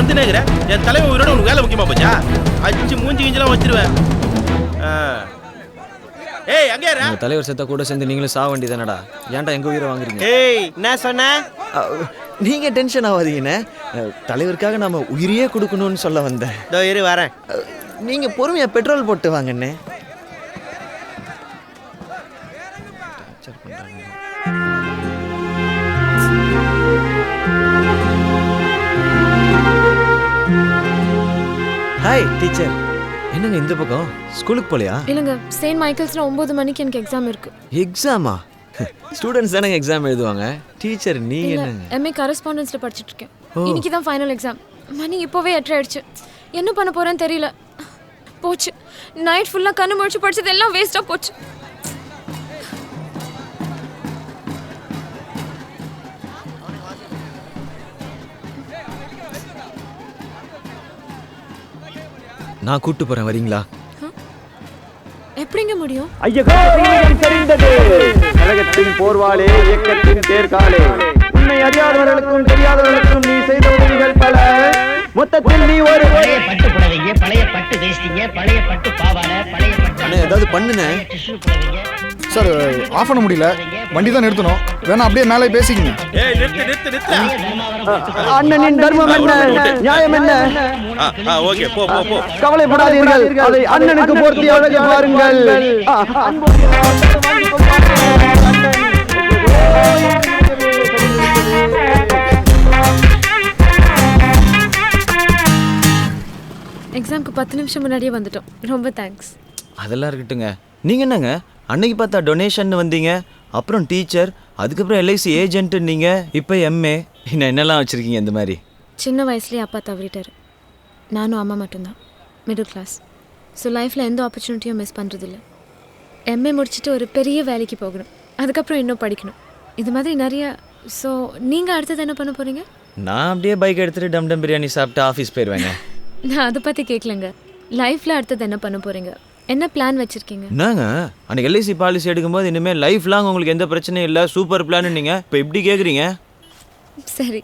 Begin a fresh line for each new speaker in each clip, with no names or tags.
வந்து நேக்குற என் தலைவன் உயிரோட உனக்கு வேலை முக்கியமா போச்சா? அடிச்சு மூஞ்சி கிஞ்சலாம் வச்சிருவேன். ஏய் அங்கே இரு.
உங்க தலைவர் செத்த கூட சேர்ந்து நீங்களும் சாக வேண்டியதானடா. ஏன்டா எங்க உயிரை வாங்குறீங்க?
ஏய் என்ன சொன்ன?
நீங்க டென்ஷன் ஆகாதீங்கண்ணே. தலைவருக்காக நாம உயிரையே கொடுக்கணும்னு சொல்ல வந்தேன்.
இதோ இரு வரேன்.
நீங்க பொறுமையா பெட்ரோல் போட்டு வாங்கண்ணே. Hi teacher. என்னங்க இந்த பக்கம் ஸ்கூலுக்கு போலையா?
இல்லைங்க, செயின்ட் மைக்கேல்ஸ்ல 9 மணிக்கு எனக்கு எக்ஸாம் இருக்கு.
எக்ஸாமா? ஸ்டூடெண்ட்ஸ் தானே எக்ஸாம் எழுதுவாங்க. டீச்சர் நீங்க என்னங்க?
எம்ஏ கரஸ்பாண்டன்ஸ்ல படிச்சிட்டு இருக்கேன். இன்னைக்கு தான் ஃபைனல் எக்ஸாம். மணி இப்போவே 8 ஆயிடுச்சு. என்ன பண்ண போறேன்னு தெரியல. போச்சு, நைட் ஃபுல்லா கண்ணு முழிச்சு படிச்சது எல்லாம் வேஸ்டா போச்சு.
நான் கூட்டு போறேன், வரீங்களா?
எப்படிங்க முடியும்?
கழகத்தின் போர்வாளே, இயக்கத்தின் தேர்காலே, உன்னை அறியாதவர்களுக்கும் தெரியாதவர்களுக்கும் நீ செய்த உதவிகள் பல. மொத்தத்தில் நீ ஒரு
பழைய பட்டு புடவைங்க, பழைய பட்டு வேஷ்டிங்க, பழைய பட்டு பாவாடை, பழைய பட்டு
ஏதாவது பண்ணுனே
டிஷ்யூ புடவைங்க.
சார் ஆஃப் பண்ண முடியல, வண்டி தான் நிறுத்தணும். வேணா அப்படியே மேலே பேசிக்கங்க.
ஏய் நிறுத்து.
அண்ணனின் தர்மம் என்ன, நியாயம் என்ன?
ஓகே போ.
கவலைப்படாதீர்கள், அதை அண்ணனுக்கு போர்த்தி அழகு பாருங்கள்.
எக்ஸாம்க்கு 10 நிமிஷம் முன்னாடியே வந்துட்டோம். ரொம்ப தேங்க்ஸ்.
அதெல்லாம் இருக்கட்டுங்க. நீங்க என்னங்க அன்னைக்கு பார்த்தா டொனேஷன் வந்தீங்க, அப்புறம் டீச்சர், அதுக்கப்புறம் எல்ஐசி ஏஜென்ட், நீங்க இப்போ எம்ஏ, இன்னும் என்னெல்லாம் வச்சிருக்கீங்க இந்த மாதிரி?
சின்ன வயசுலேயே அப்பா தவறிட்டார். நானும் அம்மா மட்டும்தான், மிடில் கிளாஸ். ஸோ லைஃப்பில் எந்த ஆப்பர்ச்சுனிட்டியும் மிஸ் பண்ணுறதில்ல. எம்ஏ முடிச்சுட்டு ஒரு பெரிய வேலைக்கு போகணும், அதுக்கப்புறம் இன்னும் படிக்கணும், இது மாதிரி நிறைய. ஸோ நீங்கள் அடுத்தது என்ன பண்ண போகிறீங்க?
நான் அப்படியே பைக் எடுத்துகிட்டு டம் பிரியாணி சாப்பிட்டு ஆஃபீஸ் போயிடுவேங்க.
நான் அதை பற்றி கேட்கலங்க. லைஃப்பில் அடுத்தது என்ன பண்ண போகிறீங்க? என்ன பிளான் வச்சுருக்கீங்க?
என்னங்க அன்றைக்கி எல்ஐசி பாலிசி எடுக்கும்போது இனிமேல் லைஃப் லாங் உங்களுக்கு எந்த பிரச்சனையும் இல்லை, சூப்பர் பிளான் நீங்கள் இப்போ எப்படி கேட்குறீங்க?
சரி,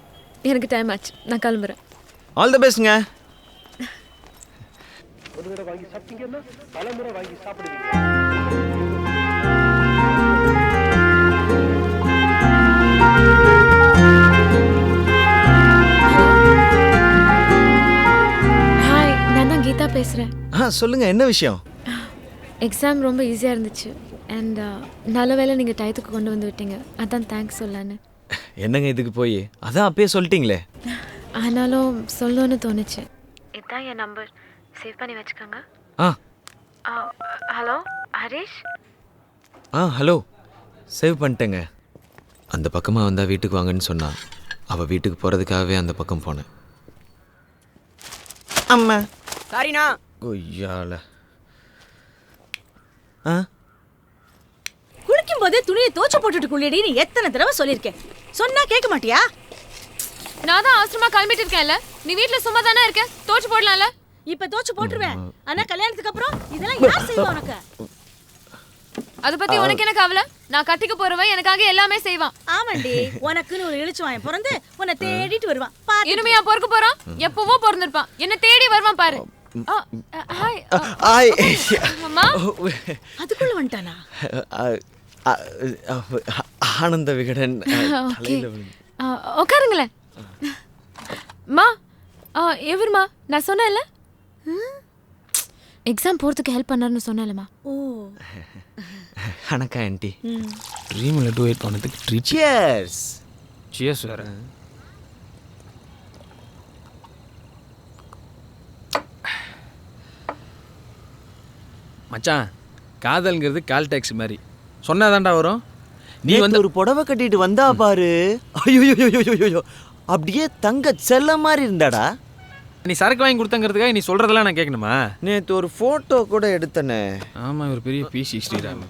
எனக்கு டைம் ஆச்சு, நான் கிளம்புறேன்.
All the பெஸ்ட்ங்க.
ஹாய், நான் தான் கீதா பேசுகிறேன்.
சொல்லுங்க, என்ன விஷயம்?
எக்ஸாம் ரொம்ப ஈஸியாக இருந்துச்சு. அண்ட் நல்ல வேளை நீங்கள் டயத்துக்கு கொண்டு வந்து விட்டீங்க, அதான் தேங்க்ஸ் சொல்லலான்னு.
என்னங்க இதுக்கு போய் அதான் அப்பயே சொல்லிட்டீங்களே.
ஆனாலும் சொல்லணும்னு தோணுச்சு. இதான் என் நம்பர், சேவ் பண்ணி வச்சுக்கோங்க. ஹலோ ஹரிஷ்.
ஹலோ, சேவ் பண்ணிட்டேங்க. அந்த பக்கமாக வந்தால் வீட்டுக்கு வாங்கன்னு சொன்னா, அவள் வீட்டுக்கு போகிறதுக்காகவே அந்த பக்கம் போனேன். அம்மா
சாரிண்ணா.
கொய்யால.
குளிக்கும் போதே துணியை தோச்சு போட்டுட்டு குளியடின்னு எத்தனை தடவை சொல்லியிருக்கேன், சொன்னா கேட்க மாட்டியா?
நான் தான் அவசரமா கிளம்பிட்டு இருக்கேன்ல, நீ வீட்டில் சும்மா தானே இருக்க, தோச்சு போடலாம்ல.
இப்ப தோச்சு போட்டுருவேன், ஆனா கல்யாணத்துக்கு அப்புறம் இதெல்லாம் யார் செய்வா உனக்கு?
அதை பத்தி உனக்கு என்ன கவலை? நான் கட்டிக்க போறவன் எனக்காக எல்லாமே செய்வான்.
ஆமாண்டி, உனக்குன்னு ஒரு இழுச்சுவாயன் பிறந்து உன்னை தேடிட்டு வருவான்.
இனிமையா பொறுக்க போறான், எப்பவோ பிறந்திருப்பான், என்ன தேடி வருவான் பாரு. ஹாய் அம்மா.
அதுக்குள்ள வந்துட்டானா?
ஆனந்த விகடன்.
உட்காருங்களேன். மா, எவருமா? நான் சொன்னேன்ல எக்ஸாம் போறதுக்கு ஹெல்ப் பண்ணாருன்னு சொன்னேன்லம்மா.
ஓ
அனக்கா ஆண்டி.
ட்ரீமில் டூயட் பண்ணதுக்கு ட்ரீட்.
சியர்ஸ்.
சியர்ஸ் வேற. மச்சான், காதல்ங்கிறது கால் டாக்ஸி மாதிரி சொன்னாதான்டா வரும்.
நீ வந்து ஒரு புடவை கட்டிட்டு வந்தா பாரு, ஐயோ அப்படியே தங்க செல்ல மாதிரி இருந்தாடா.
நீ சரக்கு வாங்கி கொடுத்தங்கிறதுக்காக நீ சொல்றதெல்லாம் நான் கேட்கணுமா?
நேற்று ஒரு ஃபோட்டோ கூட எடுத்தனே.
ஆமாம், ஒரு பெரிய பிசி ஸ்ரீராம்.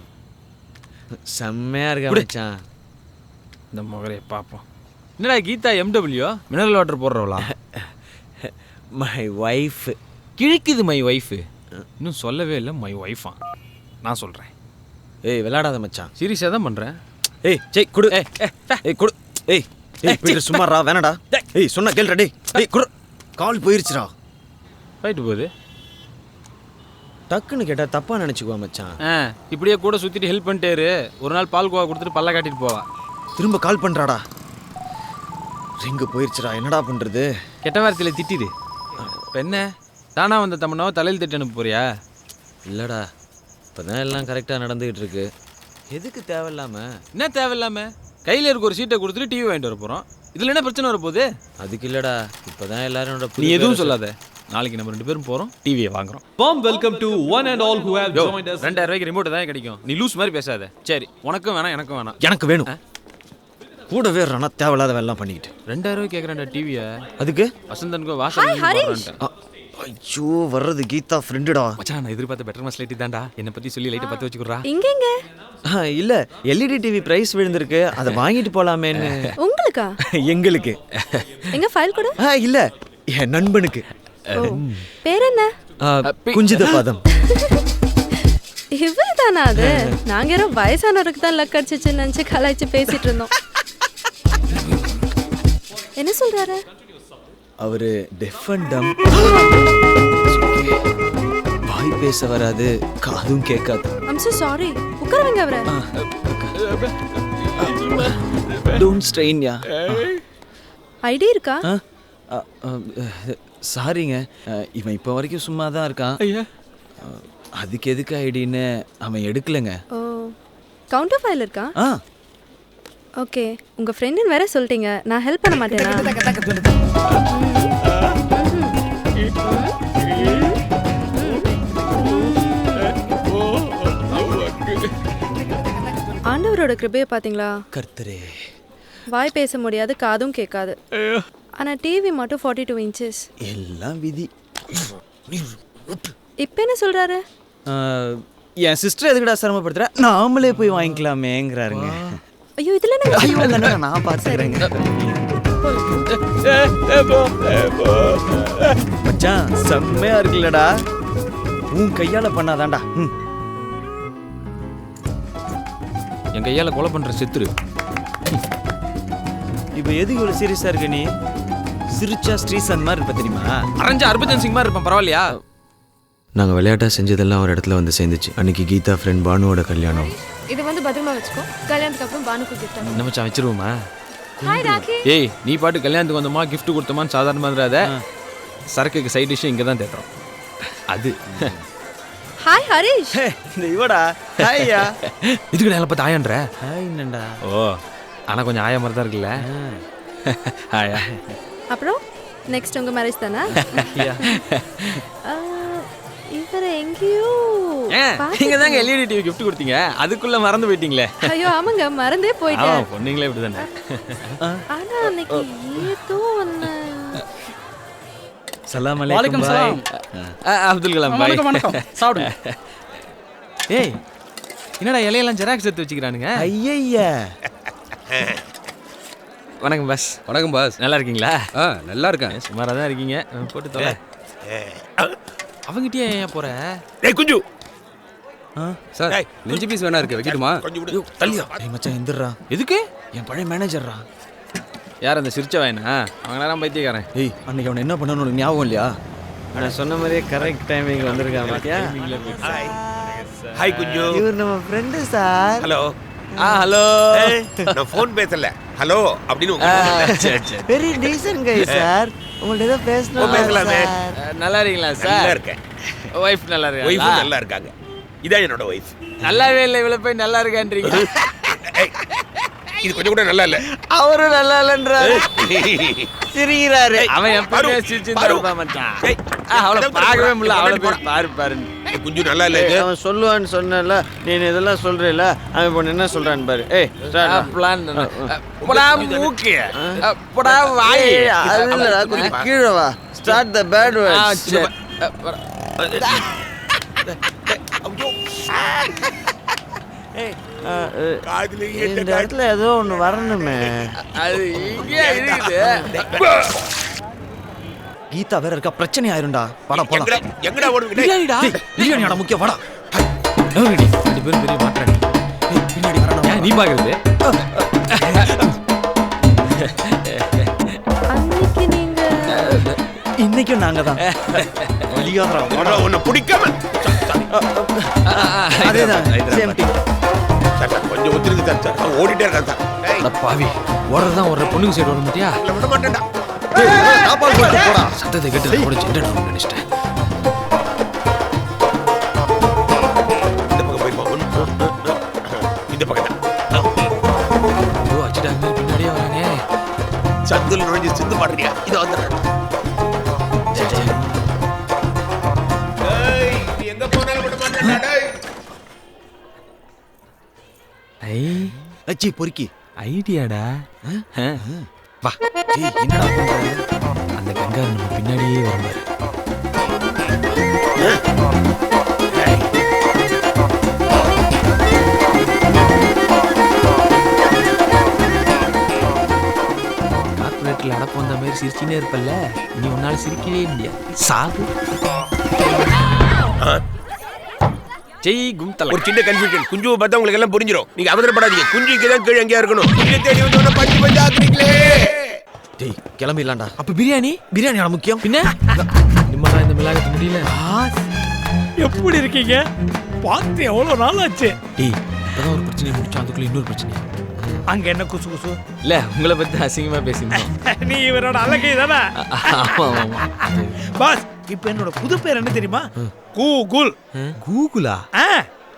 செம்மையா இருக்கா மச்சான்.
இந்த முகரையை பார்ப்போம். என்னடா கீதா எம்டபிள்யூ மினரல் வாட்டர் போடுறவளா?
My wife.
கிழிக்குது மை ஒய்ஃபு. இன்னும் சொல்லவே இல்லை மை ஒய்ஃபா. நான் சொல்கிறேன்.
ஏய் விளையாடாத மச்சான்,
சீரியஸாக தான் பண்ணுறேன்.
ஏய் செய் குடு. ஏய் குடு. ஏய் பீட்டர் சும்மாரா, வேணாடா. ஏய் சொன்னா கேளுடா. டேய் ஏய் குடு. கால் போயிருச்சுடா.
போயிட்டு போகுது.
டக்குன்னு கேட்டால் தப்பாக நினச்சிக்குவா மச்சான்.
இப்படியே கூட சுற்றிட்டு ஹெல்ப் பண்ணிட்டேரு. ஒரு நாள் பால் கோவா கொடுத்துட்டு பல்ல காட்டிட்டு போவா.
திரும்ப கால் பண்ணுறாடா. ரிங்கு போயிருச்சுடா, என்னடா பண்ணுறது?
கெட்ட வார்த்தையில் திட்டிடு. இப்போ என்ன தானா வந்த தம்மனாவை தலையில் திட்டு அனுப்ப போறியா?
இல்லைடா, இப்போ தான் எல்லாம் கரெக்டாக நடந்துக்கிட்டு இருக்கு. எதுக்கு தேவையில்லாமல்?
என்ன தேவையில்லாம? கையில் இருக்க ஒரு சீட்டை கொடுத்துட்டு டிவி வாங்கிட்டு வர போகிறோம். இதில் என்ன பிரச்சனை வரப்போகுது?
அதுக்கு இல்லைடா, இப்போ தான் எல்லாரும்
நீ எதுவும் சொல்லாத. நாளைக்கு நம்ம 2 பேரும் போகிறோம், டிவியை வாங்குறோம்.
Warm welcome to one and all who have joined us.
2000 ரூபாய்க்கு ரிமோட் தான் கிடைக்கும். நீ லூஸ் மாதிரி பேசாத. சரி, உனக்கும் வேணாம் எனக்கும் வேணாம்.
எனக்கு வேணும். கூடவே ரானா தேவையில்லாத வேலைலாம் பண்ணிக்கிட்டு
2000 ரூபாய்க்கு கேட்குறேன்டா டிவியை.
அதுக்கு
வசந்தனுக்கோ வாசல்
ஐயோ வர்றது கீதா ஃப்ரெண்டுடா.
மச்சான், நான் எதிர்பார்த்த பெட்டர் மாஸ் லைட் தான்டா. என்னை பற்றி சொல்லி லைட்டை பற்ற வச்சுக்கிறா.
இங்கெங்க
இல்லை, எல்இடி டிவி ப்ரைஸ் விழுந்திருக்கு, அதை வாங்கிட்டு போகலாமேன்னு.
உங்களுக்கா?
எங்களுக்கு
எங்க ஃபைல் கூட?
இல்லை, என் நண்பனுக்கு.
பேர் என்ன?
குஞ்சித பாதம்.
இவர் தானா அது? நாங்க யாரோ வயசானவருக்கு தான் லக் அடிச்சிச்சுன்னு நினைச்சு கலாய்ச்சி பேசிட்டு இருந்தோம். என்ன சொல்றாரு?
அவரு டெஃப் அண்ட் டம். வாய் பேச வராது, காதும் கேட்காது.
I'm so sorry. உட்காருங்க அவரை.
Don't strain yeah.
ஐடி இருக்கா?
சாரிங்க, இவன் இப்போ வரைக்கும் சும்மா தான் இருக்கான். அதுக்கு எதுக்கு ஐடின்னு அவன் எடுக்கலைங்க.
ஓ, கவுண்டர் ஃபைல் இருக்கா? ஓகே, உங்க ஃப்ரெண்டுன்னு வேற சொல்லிட்டீங்க, நான் ஹெல்ப் பண்ண மாட்டேனா? ஆண்டவரோட கிருபையை பாத்தீங்களா?
கர்த்தரே.
வாய் பேச முடியாது, காதும் கேட்காது. ஆனா டிவி மட்டும் 42 இன்ச்சஸ்.
எல்லாம் விதி.
இப்போ என்ன சொல்றாரு?
என் சிஸ்டர் எதுக்குடா சிரமப்படுத்துற, நாமளே போய் வாங்கிக்கலாமேங்கிறாருங்க.
ஐயோ, இதுல
என்ன? நான் பார்த்துக்கிறேங்க. மச்சான், செம்மையா இருக்குல்லடா. உன் கையால பண்ணாதான்டா.
என் கையால் கொலை பண்ணுற செத்துரு.
இப்போ எதுக்கு இவ்வளோ சீரியஸாக இருக்க நீ? சிரிச்சா ஸ்ரீசந்த் மாதிரி இருப்ப தெரியுமா?
அரைஞ்ச ஹர்பஜன் சிங் மாதிரி இருப்பேன், பரவாயில்லையா?
நாங்கள் விளையாட்டாக செஞ்சதெல்லாம் ஒரு இடத்துல வந்து சேர்ந்துச்சு. அன்னைக்கு கீதா ஃப்ரெண்ட் பானுவோட கல்யாணம்.
இது வந்து பத்திரமா வச்சுக்கோ, கல்யாணத்துக்கு அப்புறம் பானுக்கு கிஃப்ட்.
என்ன மச்சான், வச்சிருவோமா?
ஹாய் ராக்கி.
ஏய், நீ பாட்டு கல்யாணத்துக்கு வந்தோமா கிஃப்ட் கொடுத்தோமான்னு சாதாரண மாதிரியாத. சரக்குக்கு சைட் டிஷ்ஷும் இங்கே தான் தேடுறோம். அது
ஹாய் ஹரிஷ்.
இந்த இவடா. ஹாய்யா.
இதுக்கு நான் பார்த்து ஆயன்ற.
ஹாய் என்னண்டா.
ஓ, ஆனால் கொஞ்சம் ஆய மாதிரி தான் இருக்குல்ல. ஆயா.
அப்புறம் நெக்ஸ்ட் உங்க மேரேஜ் தானே? இவரை எங்கேயோ
நீங்க தாங்க எல்இடி டிவி கிஃப்ட் கொடுத்தீங்க, அதுக்குள்ள மறந்து போயிட்டீங்களே.
ஐயோ ஆமாங்க, மறந்தே போயிட்டேன்.
பொண்ணுங்களே இப்படி தானே.
ஆனா அன்னைக்கு ஏதோ ஒன்று.
சலாம் அலைக்கும் பாய்.
அப்துல் கலாம் பாய்.
வணக்கம். சாப்பிடுங்க.
ஏய், என்னடா இலையெல்லாம் ஜெராக்ஸ் எடுத்து வச்சுக்கிறானுங்க.
ஐயய்யா.
வணக்கம் பாஸ்.
வணக்கம் பாஸ்.
நல்லா இருக்கீங்களா?
நல்லா இருக்கேன்.
சுமாராக தான் இருக்கீங்க. போட்டு தர. அவங்ககிட்டயே ஏன் போற?
டேய் குஞ்சு.
சார், நெஞ்சு பீஸ் வேணா இருக்கு, வைக்கட்டுமா?
தள்ளியா.
ஏய் மச்சான் எந்திரா.
எதுக்கு?
என் பழைய மேனேஜர்ரா.
யார் அந்த சிரிச்ச வாயனா? அவங்க நேரம் பைத்தியக்காரன்.
ஏய், அன்னைக்கு அவனை என்ன பண்ணணும்னு உனக்கு ஞாபகம் இல்லையா? நான் சொன்ன மாதிரியே கரெக்ட் டைமிங் வந்திருக்கான் பாத்தியா?
ஹாய் குஞ்சு.
இவர் நம்ம ஃப்ரெண்டு சார்.
ஹலோ.
ஹலோ.
நான் ஃபோன் பேசல, ஹலோ அப்படின்னு உங்களுக்கு.
வெரி டீசன்ட் கை சார். உங்கள்ட்ட ஏதோ பேசணும்.
பேசலாமே.
நல்லா இருக்கீங்களா சார்?
நல்லா இருக்கேன்.
ஒய்ஃப் நல்லா இருக்கா?
ஒய்ஃபும் நல்லா இருக்காங்க. இதான் என்னோட ஒய்ஃப்.
நல்லாவே இல்லை, இவ்வளோ போய் நல்லா இருக்கான்றீங்க.
இது கொஞ்சம் கூட நல்லா இல்ல.
அவரும் நல்லா இல்லன்றாரு. சிரிக்கிறாரு.
அவன் எப்பவுமே சிரிச்சுட்டு இருப்பான் மச்சான். அவளை பார்க்கவே முடியல, அவளை போய் பாரு பாருன்னு.
குஞ்சு நல்லா இல்ல.
அவன் சொல்லுவான்னு சொன்னல, நீ இதெல்லாம் சொல்றேல, அவன் பொண்ணு என்ன சொல்றான்னு பாரு. ஏய்
பிளான் போடா மூக்கு, போடா வாய்.
அது இல்லடா, கொஞ்சம் கீழே வா. Start the bad words. இந்த இடத்துல ஏதோ ஒன்று வரணுமே.
அது இங்கே இருக்குது.
கீதா வேற இருக்கா, பிரச்சனை ஆயிரும்டா. வாடா போலாம்.
எங்கடா ஓடுவீங்க?
பிரியாணிடா.
பிரியாணிடா முக்கியம், வாடா.
ரெண்டு பேரும் பெரிய மாட்டாடி.
பின்னாடி வரணும்.
நீ பாக்குறது
அன்னைக்கு நீங்க
இன்னைக்கும் நாங்க தான்
உன்னை பிடிக்காம
அதேதான் சேம் டீம்.
சார் சார் கொஞ்சம் ஒத்துருக்கு சார் சார் அவன் ஓடிட்டே இருக்கான் சார். டேய்,
அட பாவி ஓடுறதான் ஒரு பொண்ணுங்க சைடு வர மாட்டியா?
இல்ல விட மாட்டேன்டா.
போடா சத்தத்தை கேட்டு ஓடிச்சு என்ன நினைச்சிட்டேன்.
இந்த பக்கம் போயிருப்போம். இந்த பக்கம் தான்.
ஐயோ அச்சிட்டாங்க பின்னாடியே வராங்க.
சந்துல நுழைஞ்சு சிந்து மாட்டறியா? இது வந்துடுறேன். டேய், நீ எங்க போனாலும் விட மாட்டேன்டா டேய்.
ஐ
அச்சி பொறுக்கி
ஐடியாடா.
வா. டேய் என்னடா பண்ற?
அந்த கங்கா நம்ம பின்னாடியே வருவாரு. கார்பரேட்டில் அடப்பு வந்த மாதிரி சிரிச்சுனே இருப்பல்ல, நீ உன்னால சிரிக்கவே முடியாது. சாகு ஜெய் கும்தல.
ஒரு சின்ன கன்ஃபியூஷன். குஞ்சுவை பார்த்தா உங்களுக்கு எல்லாம் புரிஞ்சிடும். நீங்க அவசரப்படாதீங்க. குஞ்சு இங்கே தான் கீழே எங்கேயா இருக்கணும். குஞ்சு தேடி வந்து பஞ்சு பஞ்சு ஆக்குறீங்களே.
டேய் கிளம்பிடலாம்டா.
அப்ப பிரியாணி
பிரியாணியா முக்கியம்?
பின்ன நிம்மதா இந்த மிளகாத்து முடியல.
எப்படி இருக்கீங்க? பார்த்து எவ்வளோ நாள் ஆச்சு.
டேய் இப்பதான் ஒரு பிரச்சனை முடிச்சோம், அதுக்குள்ள இன்னொரு பிரச்சனை.
அங்க என்ன குசு குசு?
இல்ல உங்களை பத்தி அசிங்கமா பேசியிருந்தோம்.
நீ இவரோட அழகை தானே?
ஆமா ஆமா.
பாஸ் இப்ப என்னோட புது பேர் என்ன தெரியுமா? கூகுள்.
கூகுளா?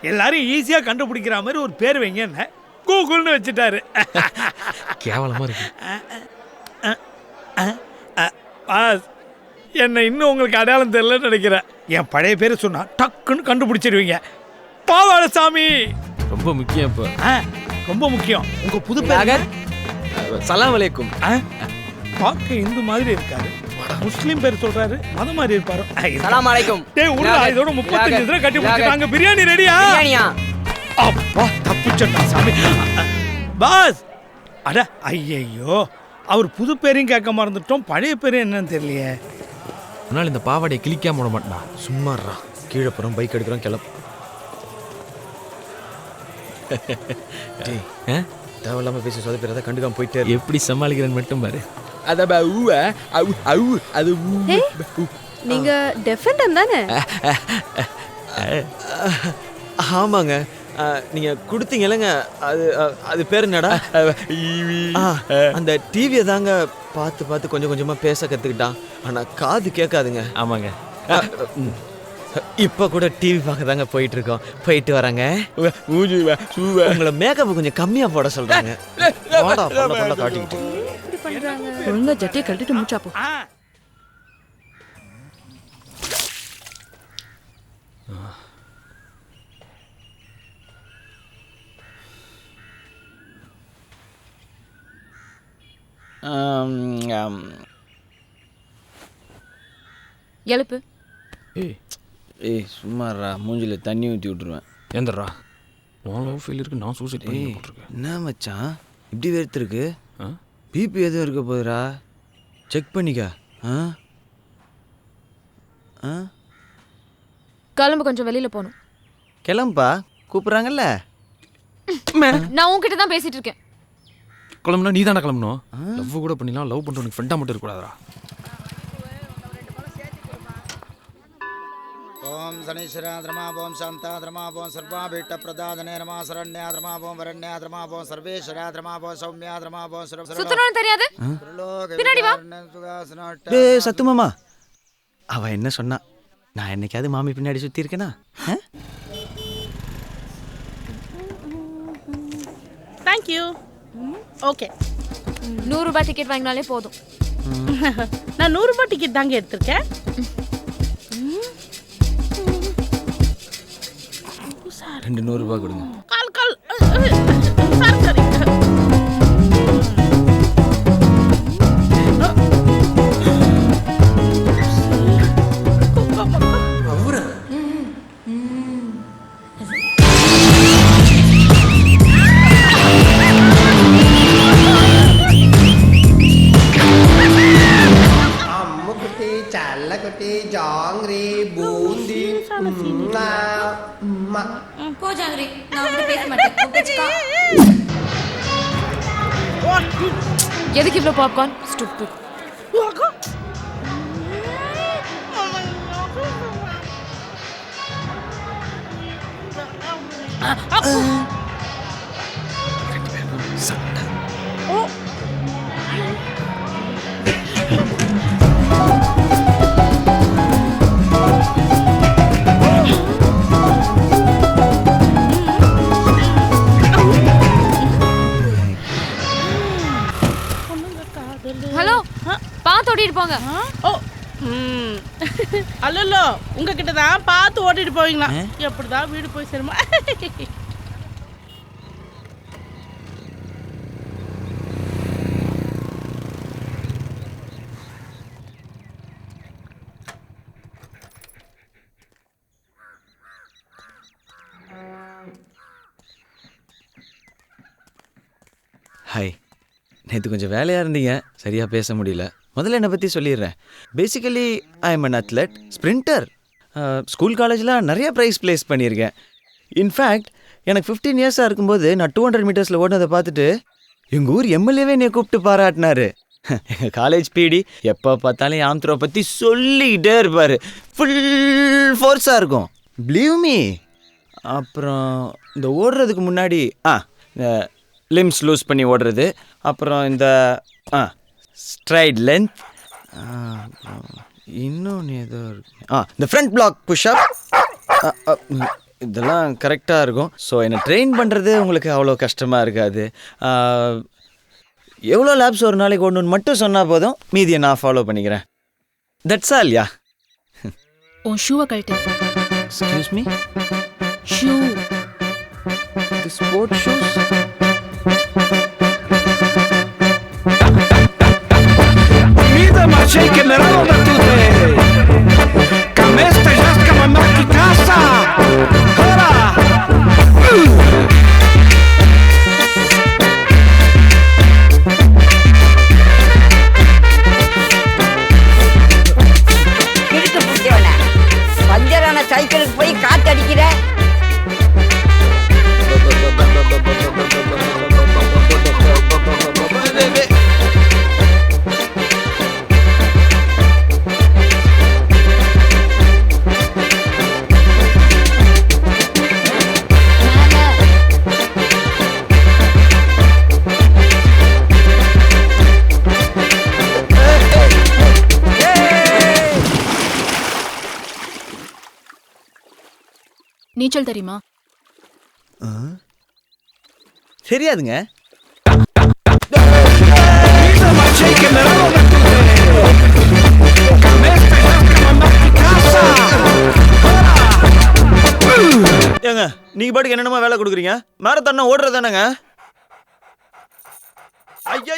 எல்லாரும் ஈஸியா கண்டுபிடிக்கிற மாதிரி ஒரு பேர் வைங்க, என்ன கூகுள்னு வச்சுட்டாரு.
கேவலமா இருக்கு.
பாஸ் என்ன இன்னும் உங்களுக்கு அடையாளம் தெரியலன்னு நினைக்கிறேன். என் பழைய பேர் சொன்னா டக்குன்னு கண்டுபிடிச்சிருவீங்க. பாவாளசாமி.
ரொம்ப முக்கியம். இப்போ
ரொம்ப முக்கியம். உங்க புது பேர்
சலாம் அலைக்கும்.
பார்க்க இந்து மாதிரி இருக்காரு, முஸ்லீம் பேர் சொல்றாரு, மதம் மாதிரி இருப்பாரு.
சலாம் அலைக்கும்.
டேய் உள்ள இதோட 35 தடவை கட்டி முடிச்சிட்டாங்க. பிரியாணி ரெடியா?
பிரியாணியா?
அப்பா தப்புச்சட்டா சாமி. பாஸ் அட ஐயையோ, அவர் புது பேரையும் கேட்க மறந்துட்டோம், பழைய பேரும் என்னன்னு தெரியலையே.
அதனால இந்த பாவாடையை கிளிக்காம விட மாட்டா.
சும்மாறா. கீழே போகிறோம், பைக் எடுக்கிறோம், கிளம்பு. டேய் தேவையில்லாம பேசி சொதப்பிறத கண்டுக்காம போயிட்டே.
எப்படி சமாளிக்கிறேன்னு மட்டும் பாரு.
நீங்க டெஃபெண்டர் தானே?
ஆமாங்க. நீங்க கொடுத்தீங்கல்லங்க, அது அது பேர் என்னடா? அந்த டிவியை தாங்க பார்த்து பார்த்து கொஞ்சம் கொஞ்சமா பேச கத்துக்கிட்டான். ஆனா காது கேட்காதுங்க.
ஆமாங்க.
இப்ப கூட டிவி பார்க்க தாங்க போயிட்டு இருக்கோம். போயிட்டு வராங்க. உங்களை மேக்கப் கொஞ்சம் கம்மியா போட சொல்றாங்க. காட்டிக்கிட்டு
ஒழுங்கா ஜட்டியை கழட்டிட்டு மூச்சா போ. எழுப்பு.
ஏய் சும்மாறா, மூஞ்சில தண்ணி ஊற்றி விட்டுருவேன்.
ஏந்தரா உன் லவ் ஃபெயில் இருக்கு, நான் சூசைட் பண்ணி போட்டிருக்கேன்.
என்ன மச்சான் இப்படி வெறுத்துருக்கு? பிபி எதுவும் இருக்க போதுரா, செக் பண்ணிக்க.
கிளம்பு, கொஞ்சம் வெளியில போகணும்.
கிளம்பா, கூப்பிட்றாங்கல்ல.
நான் உன்கிட்ட தான் பேசிட்டு இருக்கேன்.
கிளம்புனா நீ தானே கிளம்பணும். லவ் கூட பண்ணிடலாம், லவ் பண்ணுறவனுக்கு ஃப்ரெண்டாக மட்டும் இருக்கக்கூடாதா?
ஓம் சனீஸ்வராத்ரமா ஓம் சாந்தாத்ரமா ஓம் சர்வாபீட்ட பிரதாதனேரமா சரண்யாத்ரமா ஓம் வரண்யாத்ரமா ஓம் சர்வேஸ்வராத்ரமா ஓம் சௌமியாத்ரமா ஓம்
சுத்தணும்னு தெரியாது. பின்னாடி வா.
டேய் சத்துமாமா, அவ என்ன சொன்னா? நான் என்னைக்காவது மாமி பின்னாடி சுத்தி இருக்கேனா?
Thank you. ஓகே,
100 ரூபாய் டிக்கெட் வாங்கினாலே போதும்.
நான் 100 ரூபாய் டிக்கெட் தாங்க எடுத்திருக்கேன்.
200 ரூபாய் கொடுங்க.
கால் கால் சாரி சாரி.
அம்முக்குட்டி சல்லக்குட்டி ஜாங்கிரி பூந்தி
போ ஜாங்கிரி, நான் வந்து பேச மாட்டேன். எதுக்கு இவ்வளோ பாப்கார்ன்? ஸ்டூபிட். ஹலோ பார்த்து ஓட்டிட்டு போங்க.
அல்லோ உங்ககிட்ட தான் பார்த்து ஓட்டிட்டு போவீங்களா? எப்படிதான் வீடு போய் சேருமா?
ஹாய், நேற்று கொஞ்சம் வேலையாக இருந்தீங்க, சரியாக பேச முடியல. முதல்ல என்னை பற்றி சொல்லிடுறேன். Basically I am an athlete, sprinter. School காலேஜில் நிறைய ப்ரைஸ் ப்ளேஸ் பண்ணியிருக்கேன். இன்ஃபேக்ட் எனக்கு 15 இயர்ஸாக இருக்கும்போது நான் 200 மீட்டர்ஸில் ஓடினதை பார்த்துட்டு எங்கள் ஊர் எம்எல்ஏவே என்னை கூப்பிட்டு பாராட்டினார். எங்கள் காலேஜ் பிடி எப்போ பார்த்தாலும் யாம்த்ரோ பற்றி சொல்லிக்கிட்டே இருப்பார். ஃபுல் ஃபோர்ஸாக இருக்கும், பிலீவ் மீ. அப்புறம் இந்த ஓடுறதுக்கு முன்னாடி லிம்ஸ் லூஸ் பண்ணி ஓடுறது, அப்புறம் இந்த ஸ்ட்ரைட் லென்த், இன்னொன்று ஏதோ இருக்கு, இந்த ஃப்ரண்ட் பிளாக் புஷ்அப், இதெல்லாம் கரெக்டாக இருக்கும். ஸோ என்னை ட்ரெயின் பண்ணுறது உங்களுக்கு அவ்வளோ கஷ்டமாக இருக்காது. எவ்வளோ லேப்ஸ் ஒரு நாளைக்கு ஓடணுன்னு மட்டும் சொன்னால் போதும், மீதியை நான் ஃபாலோ பண்ணிக்கிறேன். That's all. யா.
உன் ஷூவை கழட்டு.
Excuse me?
Shoe.
Sport shoes?
பஞ்சரான சைக்கிளுக்கு போய் காத்தடிக்கிற.
நீச்சல் தெரியுமா?
தெரியாதுங்க. ஏங்க, நீங்க பாட்டுக்கு என்னென்னமா வேலை கொடுக்குறீங்க? மாரத்தான ஓடுறது தானேங்க? ஐயோ,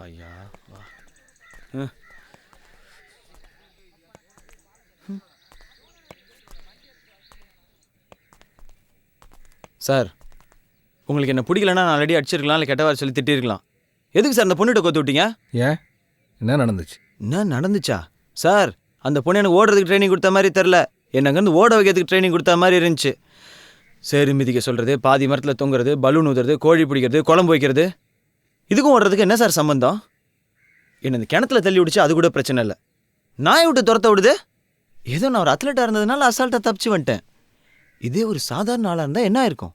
ஐயா வா. சார், உங்களுக்கு என்ன பிடிக்கலன்னா நான் ஆல்ரெடி அடிச்சிருக்கலாம், இல்லை கெட்ட வார்த்தை சொல்லி திட்டிருக்கலாம். எதுக்கு சார் அந்த பொண்ணுகிட்ட கோத்து விட்டீங்க?
ஏன், என்ன நடந்துச்சு?
என்ன நடந்துச்சா? சார், அந்த பொண்ணு எனக்கு ஓடுறதுக்கு ட்ரைனிங் கொடுத்த மாதிரி தெரில, என்னங்கன்னு ஓட வைக்கிறதுக்கு ட்ரைனிங் கொடுத்த மாதிரி இருந்துச்சு. சேரு மிதிக்க சொல்கிறது, பாதி மரத்தில் தொங்குறது, பலூன் ஊதுறது, கோழி பிடிக்கிறது, குழம்பு வைக்கிறது, இதுக்கும் ஓடுறதுக்கு என்ன சார் சம்பந்தம்? என்ன இந்த கிணத்துல தள்ளி விடுச்சு, அது கூட பிரச்சனை இல்லை. நாயை விட்டு துரத்த விடுது. ஏதோ நான் ஒரு அத்லெட்டாக இருந்ததுனால அசால்ட்டாக தப்பிச்சு வந்துட்டேன். இதே ஒரு சாதாரண ஆளாக இருந்தால் என்ன இருக்கும்?